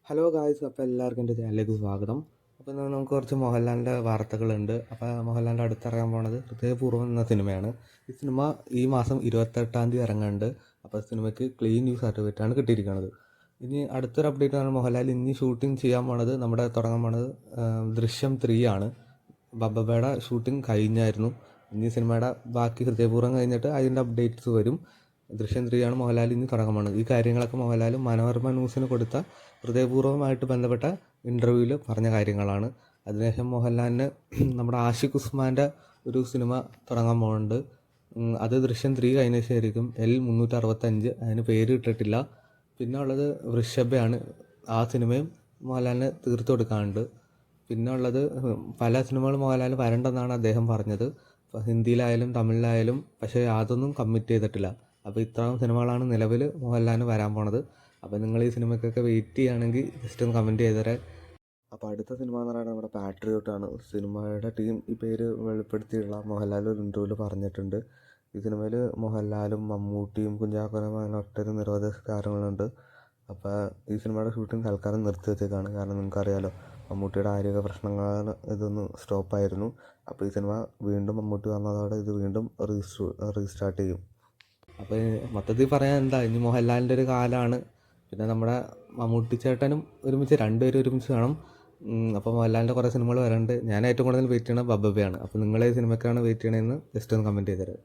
Hello guys, അപ്പോൾ എല്ലാവർക്കും എൻ്റെ ചാനലിലേക്ക് സ്വാഗതം. അപ്പോൾ ഇന്ന് നമുക്ക് കുറച്ച് മോഹൻലാലിൻ്റെ വാർത്തകളുണ്ട്. അപ്പോൾ മോഹൻലാലിൻ്റെ അടുത്തിറങ്ങാൻ പോണത് ഹൃദയപൂർവ്വം എന്ന സിനിമയാണ്. ഈ സിനിമ ഈ മാസം 28-ാം തീയതി ഇറങ്ങുന്നുണ്ട്. അപ്പോൾ സിനിമയ്ക്ക് ക്ലീൻ ന്യൂ സർട്ടിഫിക്കറ്റാണ് കിട്ടിയിരിക്കുന്നത്. ഇനി അടുത്തൊരു അപ്ഡേറ്റ് ആണ്, മോഹൻലാൽ ഇനി ഷൂട്ടിംഗ് ചെയ്യാൻ പോണത് തുടങ്ങാൻ പോണത് ദൃശ്യം 3 ആണ്. ബബ്ബയുടെ ഷൂട്ടിംഗ് കഴിഞ്ഞായിരുന്നു. ഇനി സിനിമയുടെ ബാക്കി ഹൃദയപൂർവ്വം കഴിഞ്ഞിട്ട് അതിൻ്റെ അപ്ഡേറ്റ്സ് വരും. ദൃശ്യം 3 ആണ് മോഹൻലാൽ ഇനി തുടങ്ങാൻ പോണത്. ഈ കാര്യങ്ങളൊക്കെ മോഹൻലാൽ മനോരമ ന്യൂസിന് കൊടുത്ത ഹൃദയപൂർവ്വമായിട്ട് ബന്ധപ്പെട്ട ഇൻ്റർവ്യൂവിൽ പറഞ്ഞ കാര്യങ്ങളാണ്. അതിനുശേഷം മോഹൻലാലിന് നമ്മുടെ ആഷിഖ് ഉസ്മാൻ്റെ ഒരു സിനിമ തുടങ്ങാൻ പോകുന്നുണ്ട്. അത് ദൃശ്യം 3 കഴിഞ്ഞ ശേഷമായിരിക്കും. L365, അതിന് പേര് ഇട്ടിട്ടില്ല. പിന്നെ ഉള്ളത് വൃഷഭയാണ്. ആ സിനിമയും മോഹൻലാലിന് തീർത്തു കൊടുക്കാനുണ്ട്. പിന്നെ ഉള്ളത് പല സിനിമകൾ മോഹൻലാൽ വരണ്ടെന്നാണ് അദ്ദേഹം പറഞ്ഞത്, ഹിന്ദിയിലായാലും തമിഴിലായാലും. പക്ഷേ യാതൊന്നും കമ്മിറ്റ് ചെയ്തിട്ടില്ല. അപ്പോൾ ഇത്രയും സിനിമകളാണ് നിലവിൽ മോഹൻലാലിന് വരാൻ പോണത്. അപ്പോൾ നിങ്ങൾ ഈ സിനിമയ്ക്കൊക്കെ വെയിറ്റ് ചെയ്യുകയാണെങ്കിൽ ജസ്റ്റ് ഒന്ന് കമൻറ്റ് ചെയ്തേരെ. അപ്പോൾ അടുത്ത സിനിമ എന്ന് പറയുന്നത് നമ്മുടെ പാട്രിയോട്ടാണ്. സിനിമയുടെ ടീം ഈ പേര് വെളിപ്പെടുത്തിയുള്ള മോഹൻലാൽ ഒരു ഇൻ്റർവ്യൂവിൽ പറഞ്ഞിട്ടുണ്ട്. ഈ സിനിമയിൽ മോഹൻലാലും മമ്മൂട്ടിയും കുഞ്ചാക്കോയും അങ്ങനെ ഒട്ടൊരു നിരവധി താരങ്ങളുണ്ട്. അപ്പോൾ ഈ സിനിമയുടെ ഷൂട്ടിംഗ് തൽക്കാലം നിർത്തി വെച്ചേക്കാണ്. കാരണം നിങ്ങൾക്കറിയാലോ, മമ്മൂട്ടിയുടെ ആരോഗ്യ പ്രശ്നങ്ങൾ ഇതൊന്ന് സ്റ്റോപ്പായിരുന്നു. അപ്പോൾ ഈ സിനിമ വീണ്ടും മമ്മൂട്ടി വന്നതോടെ ഇത് വീണ്ടും റീസ്റ്റാർട്ട് ചെയ്യും. അപ്പോൾ മൊത്തത്തിൽ പറയാൻ എന്താ, ഇനി മോഹൻലാലിൻ്റെ ഒരു കാലമാണ്. പിന്നെ നമ്മുടെ മമ്മൂട്ടി ചേട്ടനും രണ്ടുപേരും ഒരുമിച്ച് കാണും. അപ്പോൾ മോഹൻലാലിൻ്റെ കുറേ സിനിമകൾ വരാനുണ്ട്. ഞാൻ ഏറ്റവും കൂടുതൽ വെയിറ്റ് ചെയ്യണത് ബബ്ബയാണ്. അപ്പോൾ നിങ്ങൾ ഈ സിനിമയ്ക്കാണ് വെയിറ്റ് ചെയ്യണമെന്ന് ജസ്റ്റ് ഒന്ന് കമൻറ്റ് ചെയ്തേരാം.